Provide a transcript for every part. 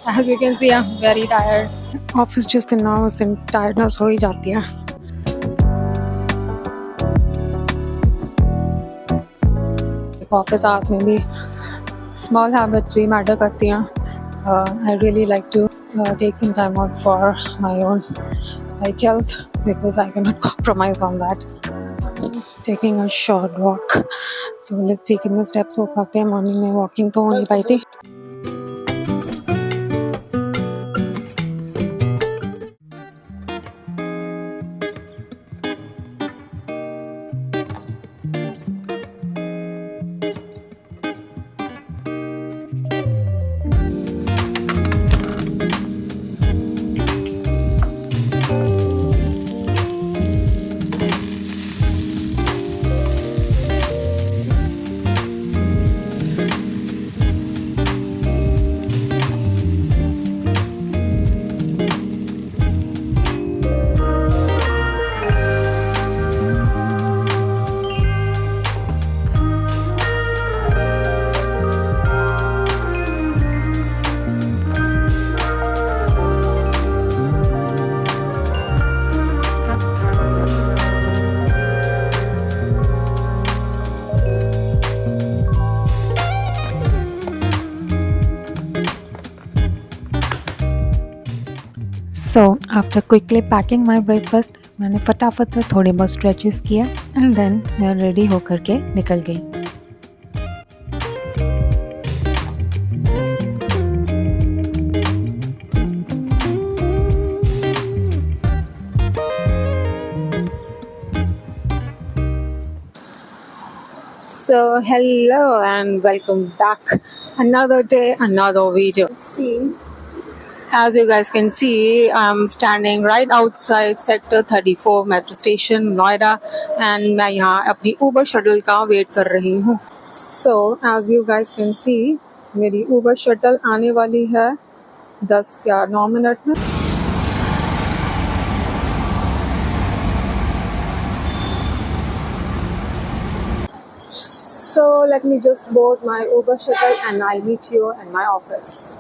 As you can see, I'm very tired. Office just announced and tiredness हो ही जाती है. Office hours में भी small habits भी matter करती हैं. I really like to take some time out for my own health because I cannot compromise on that. Taking a short walk. So let's see कितने steps हो पाते हैं. Morning में walking तो हो नहीं पाई थी. So after quickly packing my breakfast, मैंने फटाफट से थोड़े बहुत स्ट्रेचेस किया एंड देन मैं रेडी होकर के निकल गई. So hello and welcome back. Another day, another video. See. As you guys can see, I'm standing right outside Sector 34 Metro Station, Noida, and मैं यहाँ अपनी Uber shuttle का वेट कर रही हूँ. So as you guys can see, मेरी Uber shuttle आने वाली है 10 या 9 मिनट में. So let me just board my Uber shuttle and I'll meet you in my office.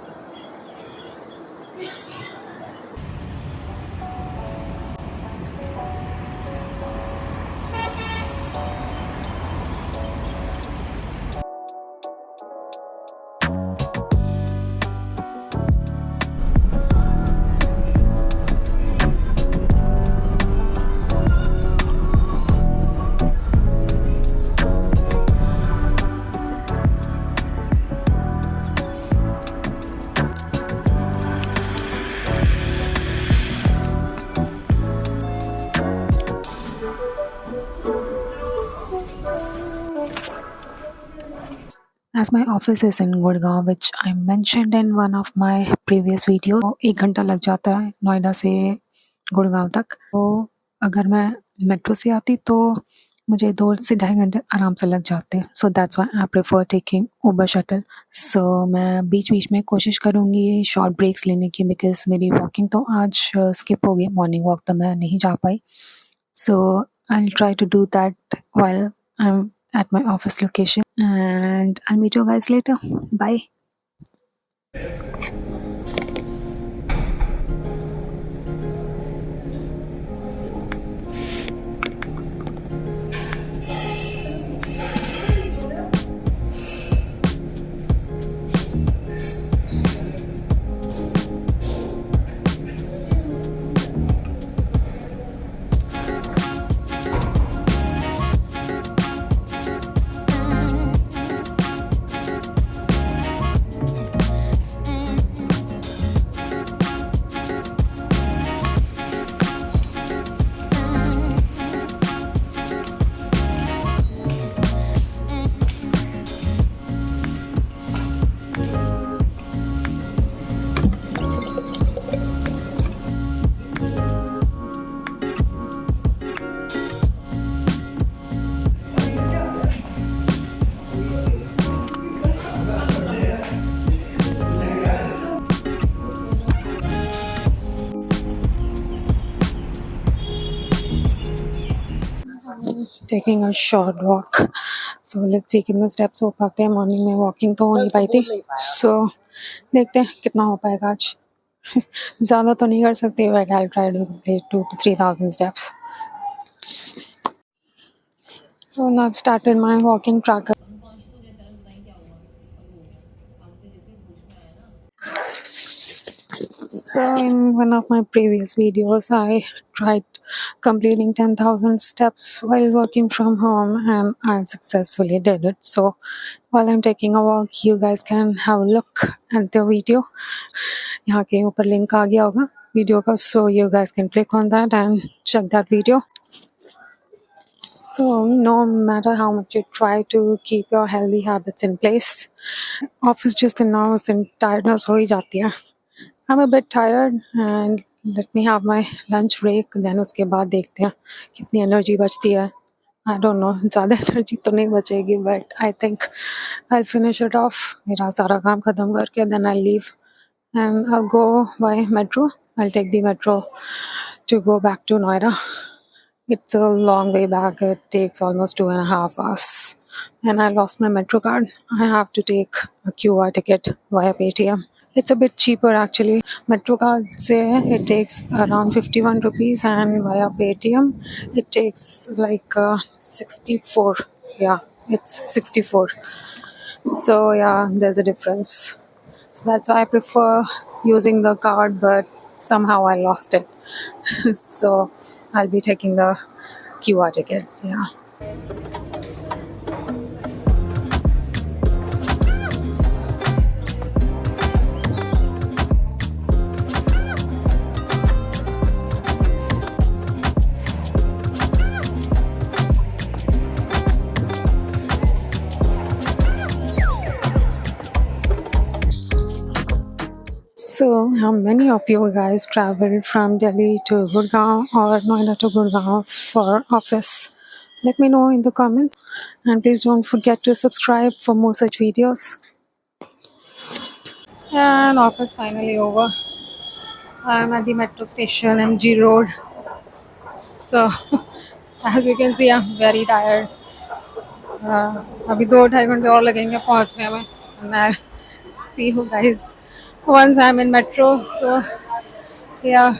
As my office is in Gurgaon, which I mentioned in one of my previous video, 1 घंटा लग जाता है नोएडा से गुड़गांव तक. तो अगर मैं मेट्रो से आती तो मुझे 2 से 2.5 घंटे आराम से लग जाते. So that's why I prefer taking Uber shuttle. सो मैं बीच बीच में कोशिश करूँगी शॉर्ट ब्रेक्स लेने की बिकॉज मेरी वॉकिंग तो आज स्किप हो गई. मॉर्निंग वॉक तो मैं नहीं जा पाई. So I will try to do that while I am at my office location and I'll meet you guys later. Bye. Taking a short walk. So let's see कितने steps हो पाते हैं morning में. वॉकिंग तो हो नहीं पाई थी, सो देखते हैं कितना हो पाएगा आज. ज़्यादा तो नहीं कर सकते, but I try to complete 2 to 3,000 steps. So now I've started my walking tracker. So in one of my previous videos, I tried completing 10,000 steps while working from home, and I successfully did it. So while I'm taking a walk, you guys can have a look at the video. यहाँ के ऊपर link आ गया होगा video का, so you guys can click on that and check that video. So no matter how much you try to keep your healthy habits in place, office just now उस दिन tiredness हो ही जाती है. I'm a bit tired and let me have my lunch break. Then उसके बाद देखते हैं कितनी एनर्जी बचती है. I don't know, ज़्यादा एनर्जी तो नहीं बचेगी, but I think I'll finish it off. मेरा सारा काम ख़त्म करके then I'll leave and I'll go by metro. I'll take the metro to go back to Noida. It's a long way back. It takes almost 2.5 hours. And I lost my metro card. I have to take a QR ticket via Paytm. It's a bit cheaper actually. Metro card say it takes around 51 rupees and via Paytm it takes like 64. Yeah, it's 64. So yeah, there's a difference. So that's why I prefer using the card, but somehow I lost it. So I'll be taking the QR ticket. Yeah. So, how many of you guys traveled from Delhi to Gurgaon or Noida to Gurgaon for office? Let me know in the comments, and please don't forget to subscribe for more such videos. And office finally over. I'm at the metro station, MG Road. So, as you can see, I'm very tired. अभी 2-2.5 घंटे और लगेंगे पहुंचने में. And I'll see you guys once I'm in metro. So, yeah.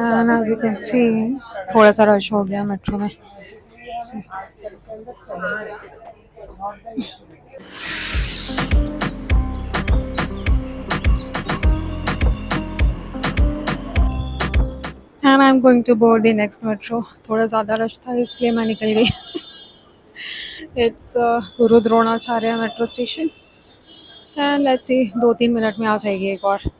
And as you can see, थोड़ा सा rush हो गया मेट्रो में. See. And I'm going to board the next metro. थोड़ा ज़्यादा रश था इसलिए मैं निकल गई. It's Guru Dronacharya metro station. And let's see, 2-3 minute में आ जाएगी एक और.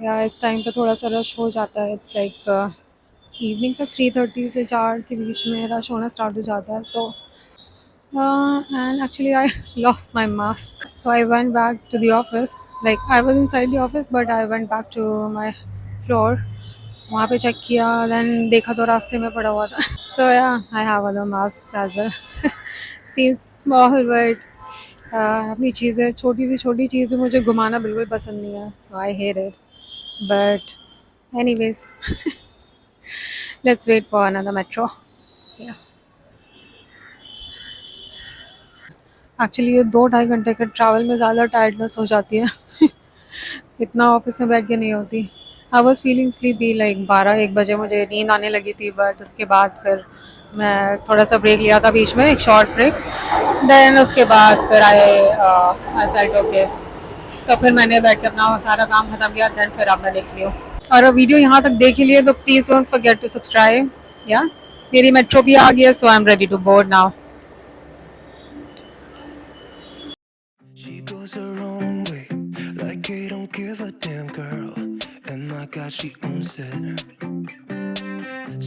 या इस टाइम पे थोड़ा सा रश हो जाता है. इट्स लाइक इवनिंग तक 3:30 से 4 के बीच में रश होना स्टार्ट हो जाता है. तो and actually I lost my mask, so I went back to the office. Like I was inside the office, but I went back to my floor. वहाँ पे चेक किया, then देखा तो रास्ते में पड़ा हुआ था. So yeah, I have other masks as well. Seems small, but अपनी चीज़ें, छोटी चीज़ में मुझे घुमाना बिल्कुल पसंद नहीं है. So I hate it. But anyways, let's wait for another metro. Yeah. Actually ये 2-2.5 घंटे के ट्रैवल में ज़्यादा टायर्डनेस हो जाती है. इतना ऑफिस में बैठ के नहीं होती. I was feeling sleepy, like 12-1 बजे मुझे नींद आने लगी थी, बट उसके बाद फिर मैं थोड़ा सा ब्रेक लिया था बीच में, एक शॉर्ट ब्रेक. देन उसके बाद फिर आई फेल्ट ओके. तो फिर मैंने बैठ के अपना सारा काम खत्म किया. देन फिर अब मैं देख ली हूँ. और वीडियो यहाँ तक देख लिए तो please don't forget to subscribe. या मेरी मेट्रो भी आ गई है, so I am ready to board now. She goes her own way, like they don't give a damn, girl. And my God, she owns it.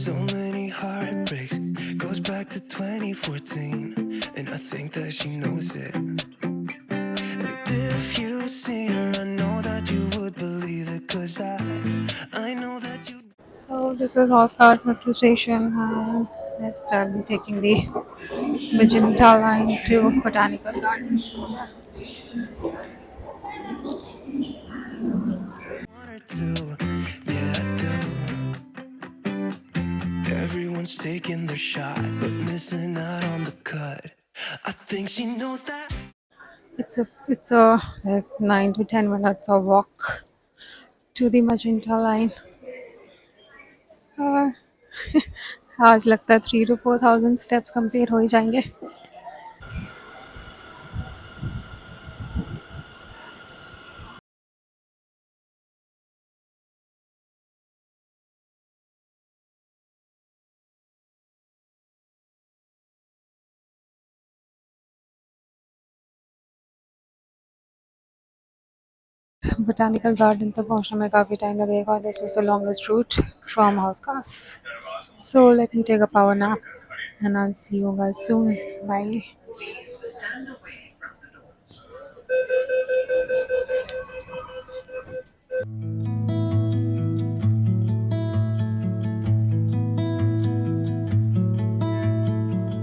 So many heartbreaks, goes back to 2014, and I think that she knows it. And if you've seen her, I know that you would this is Oscar Metro Station, and next I'll be taking the Magenta line to Botanical Garden. One or two, yeah, I do. Everyone's taking their shot, but missing out on the cut. I think she knows that. It's a like 9 to 10 minutes of walk to the Magenta line. Uh, आज लगता है 3 to 4 thousand steps complete हो ही जाएंगे. Botanical Garden तक पहुंचने में काफ़ी time लगेगा. This was the longest route from Hauskas. So let me take a power nap and I'll see you guys soon. Bye.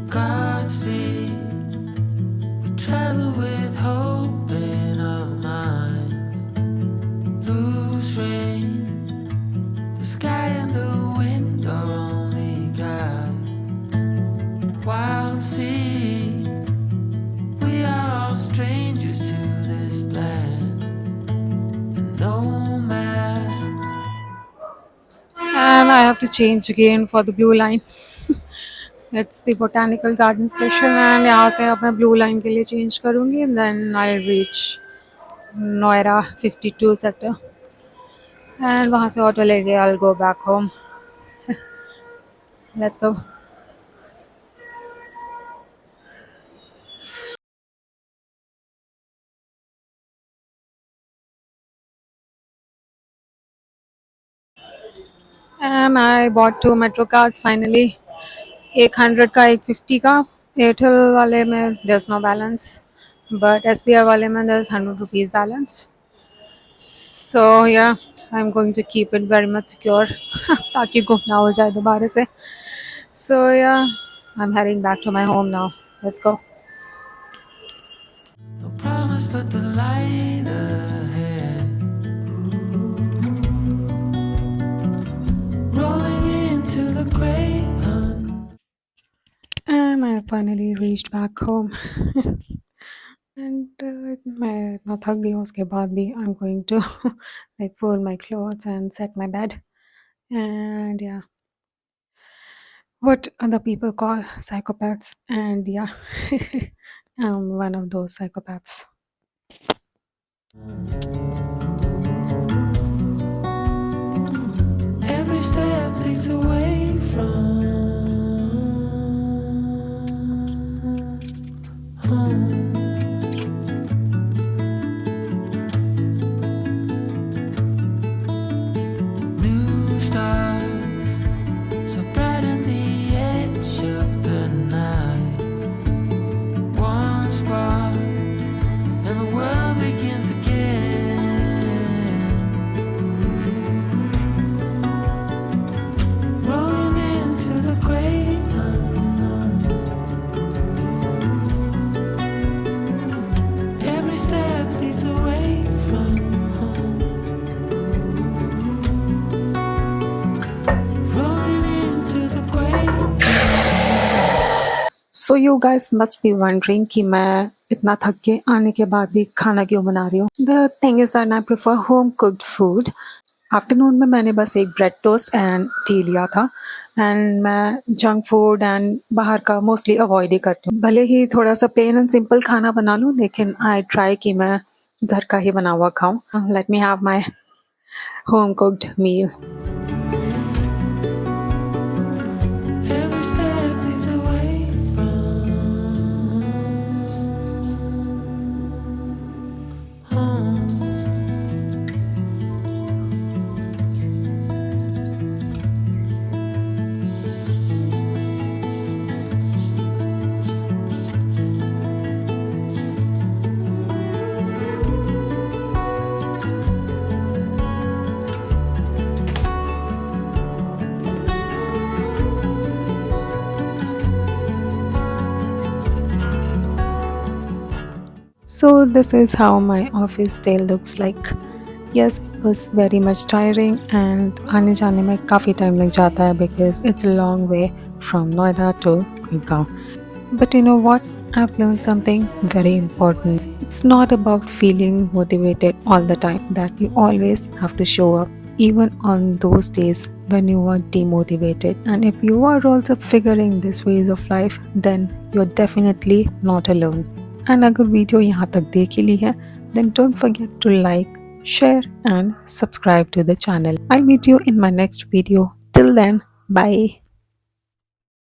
Godspeed. We travel with hope in our minds. Loose rain. The sky and the wind are only guide. Wild sea. We are all strangers to this land. And nomad. And I have to change again for the blue line. It's the Botanical Garden station and यहाँ से अब मैं blue line के लिए change करूँगी. Then I'll reach Noida 52 sector. And वहाँ से auto लेके I'll go back home. Let's go. And I bought 2 metro cards finally. 100 का 150 का. एयरटेल वाले में there's no balance, but SBI वाले में there's 100 rupees balance. So yeah, I'm going to keep it very much secure ताकि गुम ना हो जाए दोबारा से. So yeah, I'm heading back to my home now. Let's go. No promise but the light ahead. Rolling into the great And I finally reached back home. And मैं इतना थक गई हूँ उसके बाद भी I'm going to like fold my clothes and set my bed. And yeah, what other people call psychopaths. And yeah, I'm one of those psychopaths. every step leads away from home. New stars so bright in the edge of the night. One spark and the world begins again. Rolling into the great unknown. Every step leads away from home. Rolling into the great. So you guys must be wondering कि मैं इतना थक के आने के बाद भी खाना क्यों बना रही हूँ. The thing is that I prefer home cooked food. Afternoon में मैंने बस एक ब्रेड टोस्ट एंड टी लिया था. एंड मैं जंक फूड एंड बाहर का मोस्टली अवॉइड ही करती हूँ. भले ही थोड़ा सा प्लेन एंड सिंपल खाना बना लूँ, लेकिन आई ट्राई कि मैं घर का ही बना हुआ खाऊं. Let me have my home cooked meal. Every step leads away from home. So this is how my office day looks like. Yes, it was very much tiring and आने जाने में काफ़ी टाइम लग जाता है because it's a long way from Noida to Gurgaon. But you know what? I've learned something very important. It's not about feeling motivated all the time, that you always have to show up, even on those days when you are demotivated. And if you are also figuring this phase of life, then you're definitely not alone. And अगर video यहाँ तक देख ही ली है, then don't forget to like, share and subscribe to the channel. I'll meet you in my next video. Till then, bye.